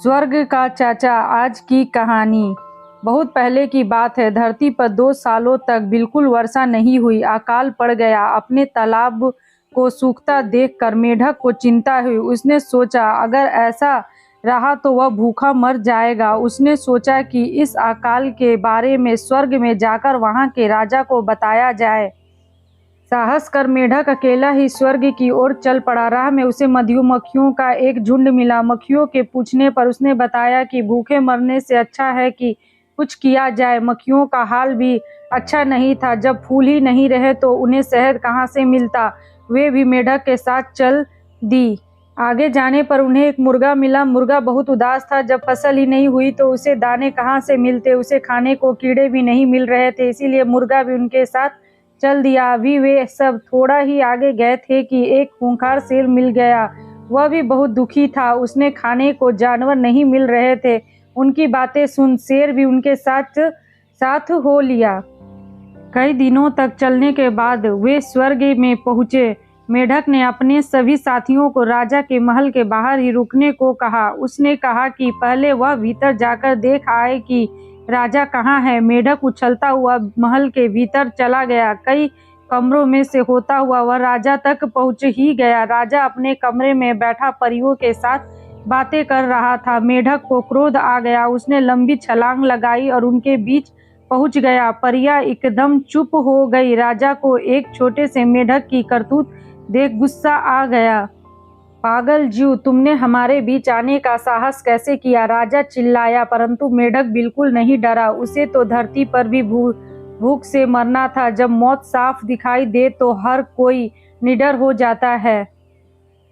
स्वर्ग का चाचा। आज की कहानी बहुत पहले की बात है। धरती पर 2 सालों तक बिल्कुल वर्षा नहीं हुई। अकाल पड़ गया। अपने तालाब को सूखता देखकर मेढक को चिंता हुई। उसने सोचा अगर ऐसा रहा तो वह भूखा मर जाएगा। उसने सोचा कि इस अकाल के बारे में स्वर्ग में जाकर वहां के राजा को बताया जाए। साहस कर मेढक अकेला ही स्वर्ग की ओर चल पड़ा। राह में उसे मधुमक्खियों का एक झुंड मिला। मक्खियों के पूछने पर उसने बताया कि भूखे मरने से अच्छा है कि कुछ किया जाए। मक्खियों का हाल भी अच्छा नहीं था। जब फूल ही नहीं रहे तो उन्हें शहद कहाँ से मिलता। वे भी मेढक के साथ चल दी। आगे जाने पर उन्हें एक मुर्गा मिला। मुर्गा बहुत उदास था। जब फसल ही नहीं हुई तो उसे दाने कहाँ से मिलते। उसे खाने को कीड़े भी नहीं मिल रहे थे, इसीलिए मुर्गा भी उनके साथ चल दिया। अभी वे सब थोड़ा ही आगे गए थे कि एक खूंखार शेर मिल गया। वह भी बहुत दुखी था। उसने खाने को जानवर नहीं मिल रहे थे। उनकी बातें सुन शेर भी उनके साथ साथ हो लिया। कई दिनों तक चलने के बाद वे स्वर्ग में पहुंचे। मेढक ने अपने सभी साथियों को राजा के महल के बाहर ही रुकने को कहा। उसने कहा कि पहले वह भीतर जाकर देख आए कि राजा कहाँ है। मेढक उछलता हुआ महल के भीतर चला गया। कई कमरों में से होता हुआ वह राजा तक पहुंच ही गया। राजा अपने कमरे में बैठा परियों के साथ बातें कर रहा था। मेढक को क्रोध आ गया। उसने लंबी छलांग लगाई और उनके बीच पहुंच गया। परियां एकदम चुप हो गई। राजा को एक छोटे से मेढक की करतूत देख गुस्सा आ गया। पागल जीव, तुमने हमारे बीच आने का साहस कैसे किया? राजा चिल्लाया। परंतु मेढक बिल्कुल नहीं डरा। उसे तो धरती पर भी भूख से मरना था। जब मौत साफ दिखाई दे तो हर कोई निडर हो जाता है।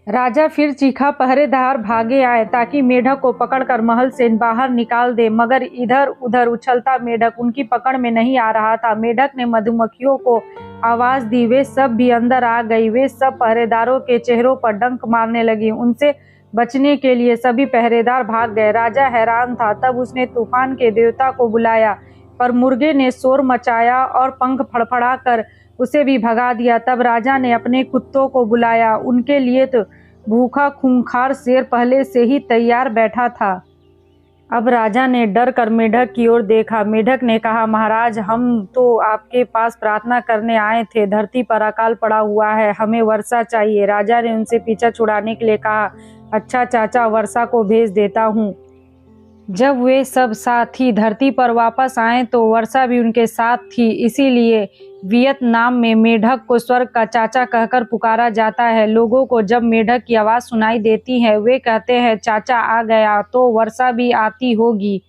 राजा फिर चीखा, पहरेदार भागे आए ताकि मेढक को पकड़कर महल से बाहर निकाल दे। मगर इधर उधर उछलता मेढक उनकी पकड़ में नहीं आ रहा था। मेढक ने मधुमक्खियों को आवाज दी। वे सब भी अंदर आ गई। वे सब पहरेदारों के चेहरों पर डंक मारने लगी। उनसे बचने के लिए सभी पहरेदार भाग गए। राजा हैरान था। तब उसने तूफान के देवता को बुलाया, पर मुर्गे ने शोर मचाया और पंख फड़फड़ाकर उसे भी भगा दिया। तब राजा ने अपने कुत्तों को बुलाया। उनके लिए तो भूखा खूंखार शेर पहले से ही तैयार बैठा था। अब राजा ने डर कर मेढक की ओर देखा। मेढक ने कहा, महाराज, हम तो आपके पास प्रार्थना करने आए थे। धरती पर अकाल पड़ा हुआ है, हमें वर्षा चाहिए। राजा ने उनसे पीछा छुड़ाने के लिए कहा, अच्छा चाचा, वर्षा को भेज देता हूँ। जब वे सब साथी धरती पर वापस आए तो वर्षा भी उनके साथ थी। इसीलिए वियतनाम में मेढक को स्वर्ग का चाचा कहकर पुकारा जाता है। लोगों को जब मेढक की आवाज़ सुनाई देती है वे कहते हैं चाचा आ गया, तो वर्षा भी आती होगी।